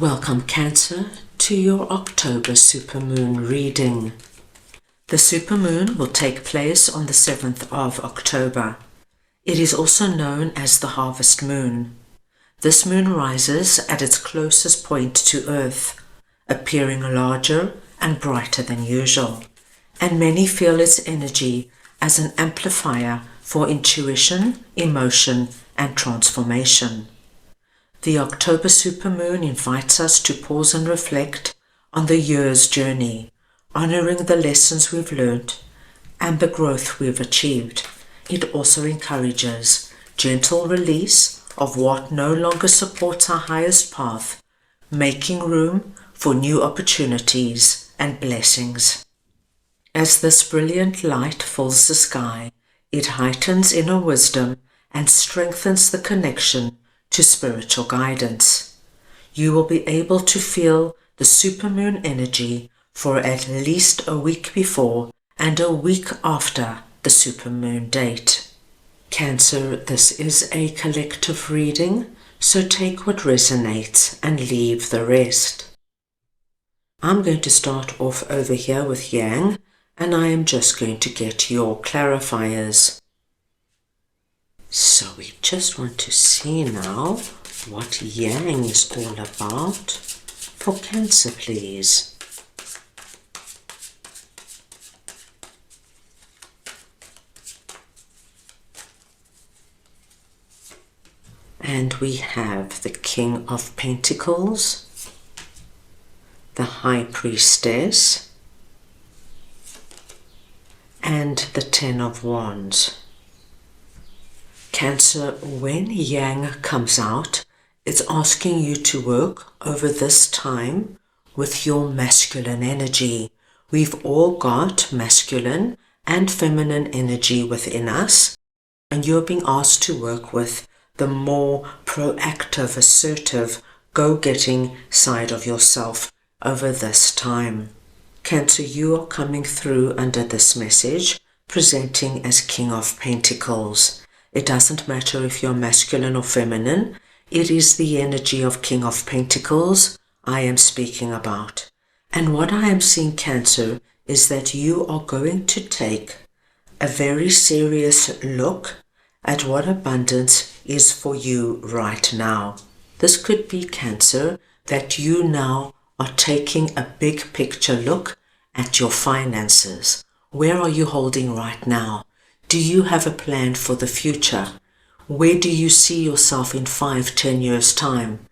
Welcome, Cancer, to your October Supermoon reading. The Supermoon will take place on the 7th of October. It is also known as the Harvest Moon. This moon rises at its closest point to Earth, appearing larger and brighter than usual, and many feel its energy as an amplifier for intuition, emotion, and transformation. The October Supermoon invites us to pause and reflect on the year's journey, honoring the lessons we've learned and the growth we've achieved. It also encourages gentle release of what no longer supports our highest path, making room for new opportunities and blessings. As this brilliant light fills the sky, it heightens inner wisdom and strengthens the connection to spiritual guidance. You will be able to feel the supermoon energy for at least a week before and a week after the supermoon date. Cancer, this is a collective reading, so take what resonates and leave the rest. I'm going to start off over here with Yang, and I am just going to get your clarifiers. So we just want to see now what Yang is all about for Cancer, please. And we have the King of Pentacles, the High Priestess, and the Ten of Wands. Cancer, when Yang comes out, it's asking you to work over this time with your masculine energy. We've all got masculine and feminine energy within us, and you're being asked to work with the more proactive, assertive, go-getting side of yourself over this time. Cancer, you are coming through under this message, presenting as King of Pentacles. It doesn't matter if you're masculine or feminine, it is the energy of King of Pentacles I am speaking about. And what I am seeing, Cancer, is that you are going to take a very serious look at what abundance is for you right now. This could be, Cancer, that you now are taking a big picture look at your finances. Where are you holding right now? Do you have a plan for the future? Where do you see yourself in 5-10 years' time?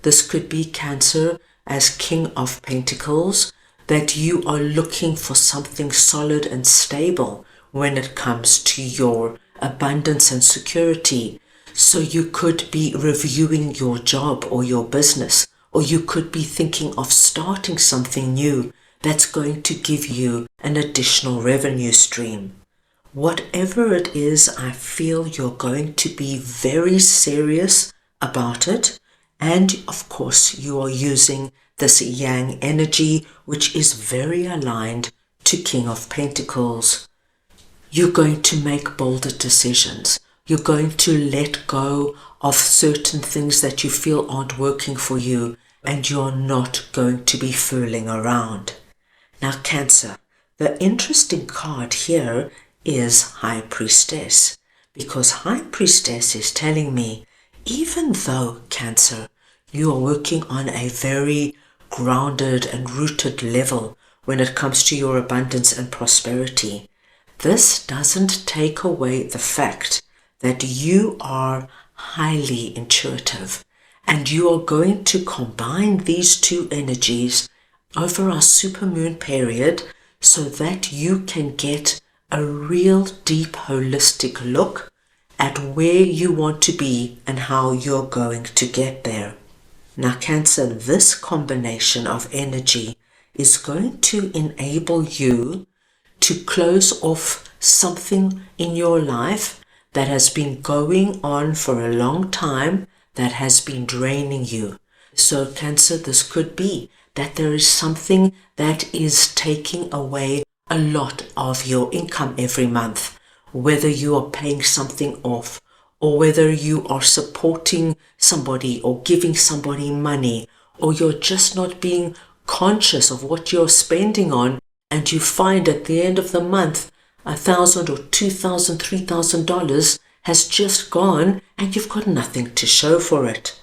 This could be, Cancer, as King of Pentacles, that you are looking for something solid and stable when it comes to your abundance and security. So you could be reviewing your job or your business, or you could be thinking of starting something new that's going to give you an additional revenue stream. Whatever it is, I feel you're going to be very serious about it. And of course, you are using this Yang energy, which is very aligned to King of Pentacles. You're going to make bolder decisions. You're going to let go of certain things that you feel aren't working for you, and you're not going to be fooling around. Now, Cancer, the interesting card here is High Priestess, because High Priestess is telling me, even though, Cancer, you are working on a very grounded and rooted level when it comes to your abundance and prosperity, this doesn't take away the fact that you are highly intuitive, and you are going to combine these two energies over our supermoon period so that you can get a real deep holistic look at where you want to be and how you're going to get there. Now, Cancer, this combination of energy is going to enable you to close off something in your life that has been going on for a long time, that has been draining you. So, Cancer, this could be that there is something that is taking away a lot of your income every month, whether you are paying something off, or whether you are supporting somebody or giving somebody money, or you're just not being conscious of what you're spending on, and you find at the end of the month $1,000 or $2,000, $3,000 has just gone and you've got nothing to show for it.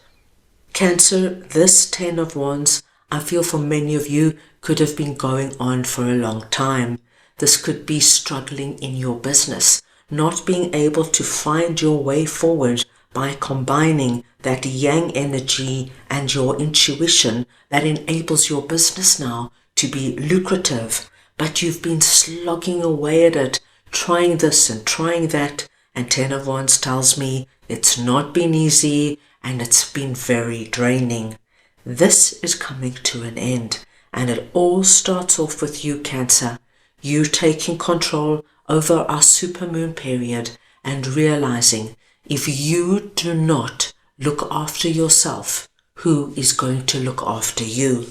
Cancer, this 10 of Wands, I feel for many of you could have been going on for a long time. This could be struggling in your business, not being able to find your way forward by combining that yang energy and your intuition that enables your business now to be lucrative. But you've been slogging away at it, trying this and trying that, and 10 of Wands tells me it's not been easy and it's been very draining. This is coming to an end, and it all starts off with you, Cancer. You taking control over our supermoon period and realizing if you do not look after yourself, who is going to look after you?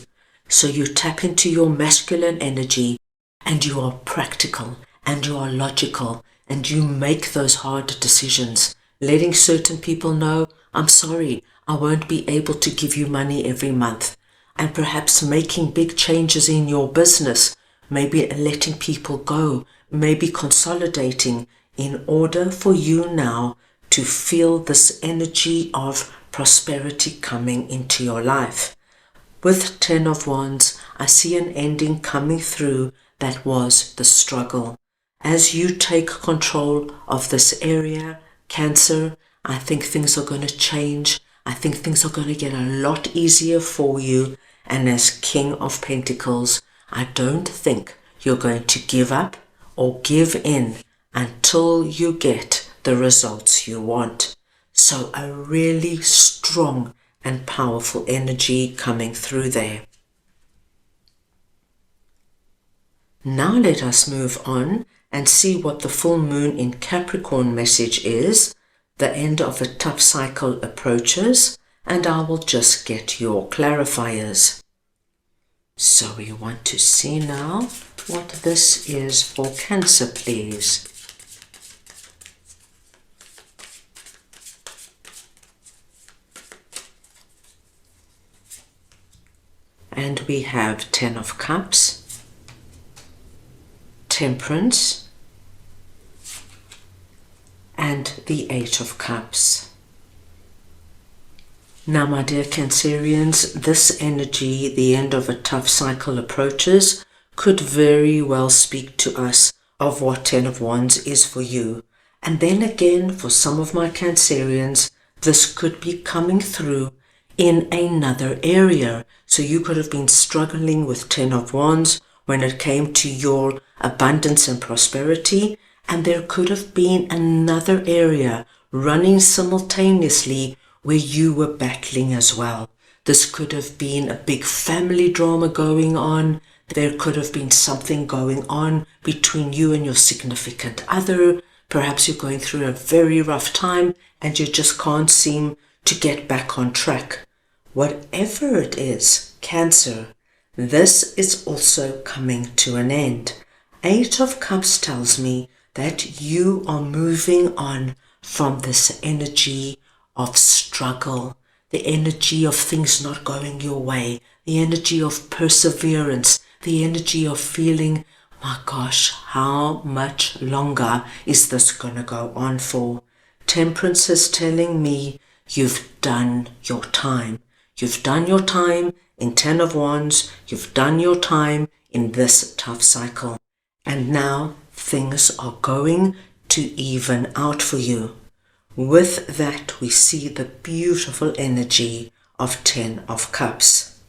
So you tap into your masculine energy and you are practical and you are logical and you make those hard decisions, letting certain people know, I'm sorry, I won't be able to give you money every month, and perhaps making big changes in your business, maybe letting people go, maybe consolidating in order for you now to feel this energy of prosperity coming into your life. With 10 of Wands, I see an ending coming through that was the struggle. As you take control of this area, Cancer, I think things are going to change. I think things are going to get a lot easier for you. And as King of Pentacles, I don't think you're going to give up or give in until you get the results you want. So a really strong and powerful energy coming through there. Now let us move on and see what the full moon in Capricorn message is. The end of a tough cycle approaches, and I will just get your clarifiers. So we want to see now what this is for Cancer, please. And we have 10 of Cups, Temperance, and the 8 of Cups. Now, my dear Cancerians, this energy, the end of a tough cycle approaches, could very well speak to us of what 10 of Wands is for you. And then again, for some of my Cancerians, this could be coming through in another area. So you could have been struggling with 10 of Wands when it came to your abundance and prosperity, and there could have been another area running simultaneously where you were battling as well. This could have been a big family drama going on. There could have been something going on between you and your significant other. Perhaps you're going through a very rough time and you just can't seem to get back on track. Whatever it is, Cancer, this is also coming to an end. 8 of Cups tells me that you are moving on from this energy of struggle, the energy of things not going your way, the energy of perseverance, the energy of feeling, my gosh, how much longer is this going to go on for? Temperance is telling me you've done your time. You've done your time in 10 of Wands. You've done your time in this tough cycle. And now things are going to even out for you. With that, we see the beautiful energy of 10 of Cups.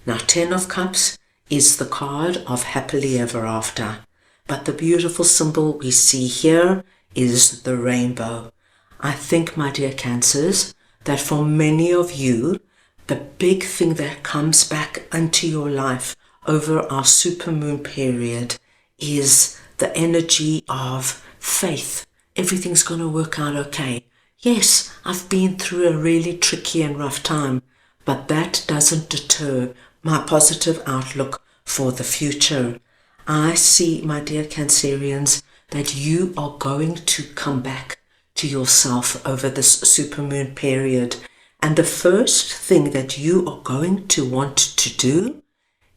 Now, 10 of Cups is the card of happily ever after. But the beautiful symbol we see here is the rainbow. I think, my dear Cancers, that for many of you, the big thing that comes back into your life over our supermoon period is the energy of faith. Everything's going to work out okay. Yes, I've been through a really tricky and rough time, but that doesn't deter my positive outlook for the future. I see, my dear Cancerians, that you are going to come back to yourself over this supermoon period, And the first thing that you are going to want to do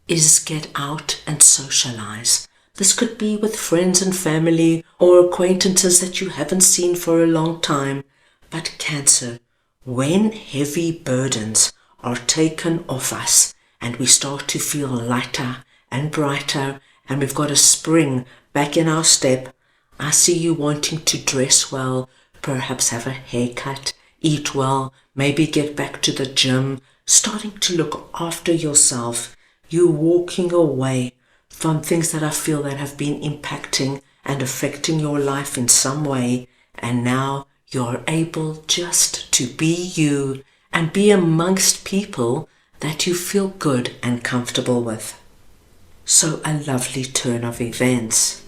is get out and socialize. This could be with friends and family or acquaintances that you haven't seen for a long time. But Cancer, when heavy burdens are taken off us and we start to feel lighter and brighter and we've got a spring back in our step, I see you wanting to dress well, perhaps have a haircut, eat well, maybe get back to the gym, starting to look after yourself. You're walking away from things that I feel that have been impacting and affecting your life in some way, and now you're able just to be you and be amongst people that you feel good and comfortable with. So a lovely turn of events.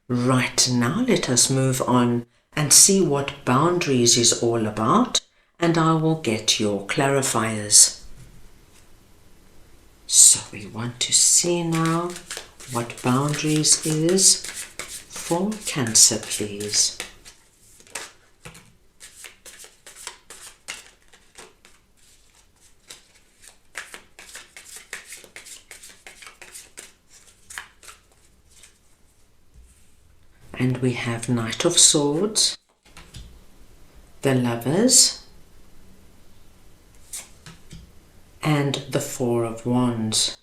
Right, now let us move on and see what boundaries is all about, and I will get your clarifiers. So we want to see now what boundaries is for Cancer, please. And we have Knight of Swords, the Lovers, and the Four of Wands.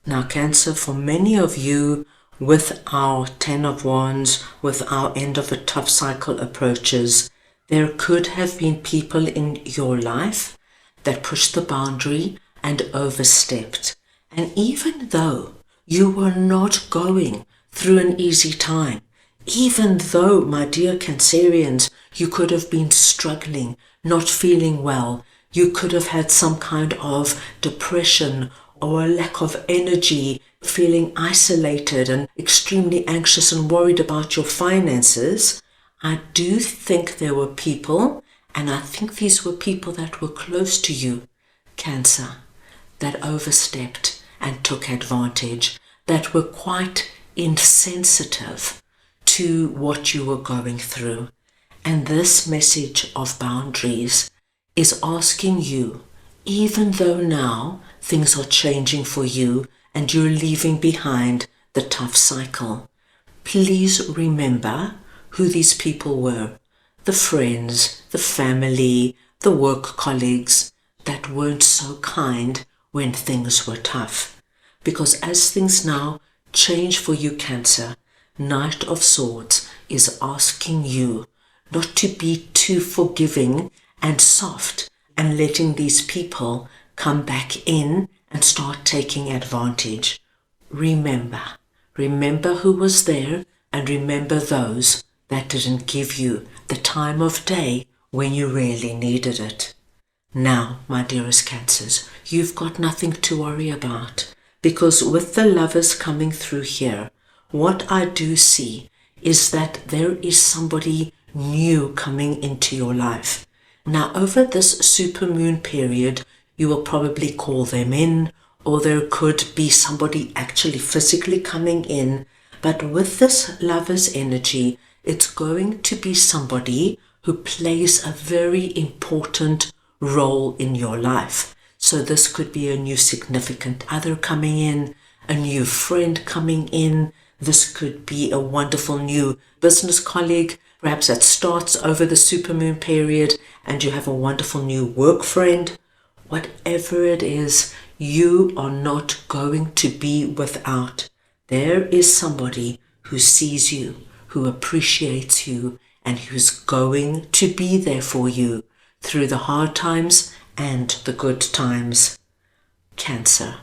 Now Cancer, for many of you, with our Ten of Wands, with our end of a tough cycle approaches, there could have been people in your life that pushed the boundary and overstepped. And even though you were not going through an easy time, even though, my dear Cancerians, you could have been struggling, not feeling well, you could have had some kind of depression or a lack of energy, feeling isolated and extremely anxious and worried about your finances, I do think there were people, and I think these were people that were close to you, Cancer, that overstepped and took advantage, that were quite insensitive to what you were going through. And this message of boundaries is asking you, even though now things are changing for you and you're leaving behind the tough cycle, please remember who these people were, the friends, the family, the work colleagues that weren't so kind when things were tough. Because as things now change for you, Cancer, Knight of Swords is asking you not to be too forgiving and soft and letting these people come back in and start taking advantage. Remember who was there, and remember those that didn't give you the time of day when you really needed it. Now, my dearest Cancers, you've got nothing to worry about, because with the Lovers coming through here, what I do see is that there is somebody new coming into your life. Now, over this supermoon period, you will probably call them in, or there could be somebody actually physically coming in. But with this Lover's energy, it's going to be somebody who plays a very important role in your life. So this could be a new significant other coming in, a new friend coming in. This could be a wonderful new business colleague, perhaps that starts over the supermoon period, and you have a wonderful new work friend. Whatever it is, you are not going to be without. There is somebody who sees you, who appreciates you, and who's going to be there for you through the hard times and the good times. Cancer,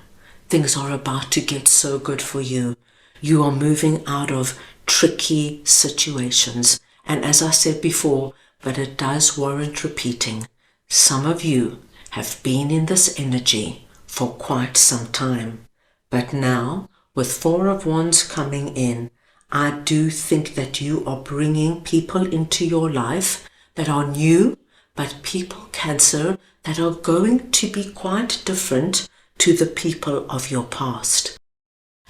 things are about to get so good for you. You are moving out of tricky situations. And as I said before, but it does warrant repeating, some of you have been in this energy for quite some time. But now, with Four of Wands coming in, I do think that you are bringing people into your life that are new, but people, Cancer, that are going to be quite different to the people of your past.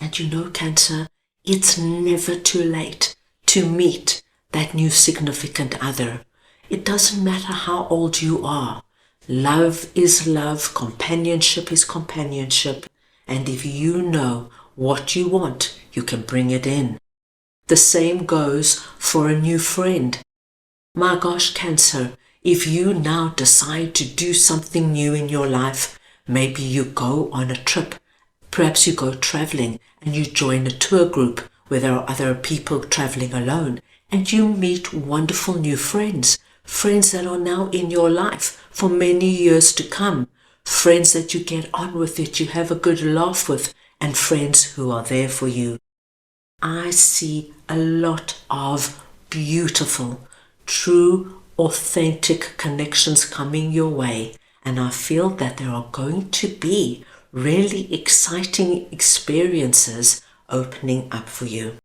And you know, Cancer, it's never too late to meet that new significant other. It doesn't matter how old you are. Love is love, companionship is companionship, and if you know what you want, you can bring it in. The same goes for a new friend. My gosh, Cancer, if you now decide to do something new in your life, maybe you go on a trip, perhaps you go traveling and you join a tour group where there are other people traveling alone, and you meet wonderful new friends, friends that are now in your life for many years to come, friends that you get on with, that you have a good laugh with, and friends who are there for you. I see a lot of beautiful, true, authentic connections coming your way, and I feel that there are going to be really exciting experiences opening up for you.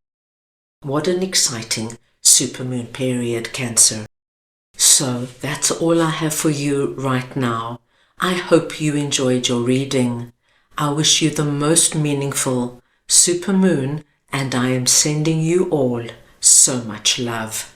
What an exciting supermoon period, Cancer. So that's all I have for you right now. I hope you enjoyed your reading. I wish you the most meaningful supermoon, and I am sending you all so much love.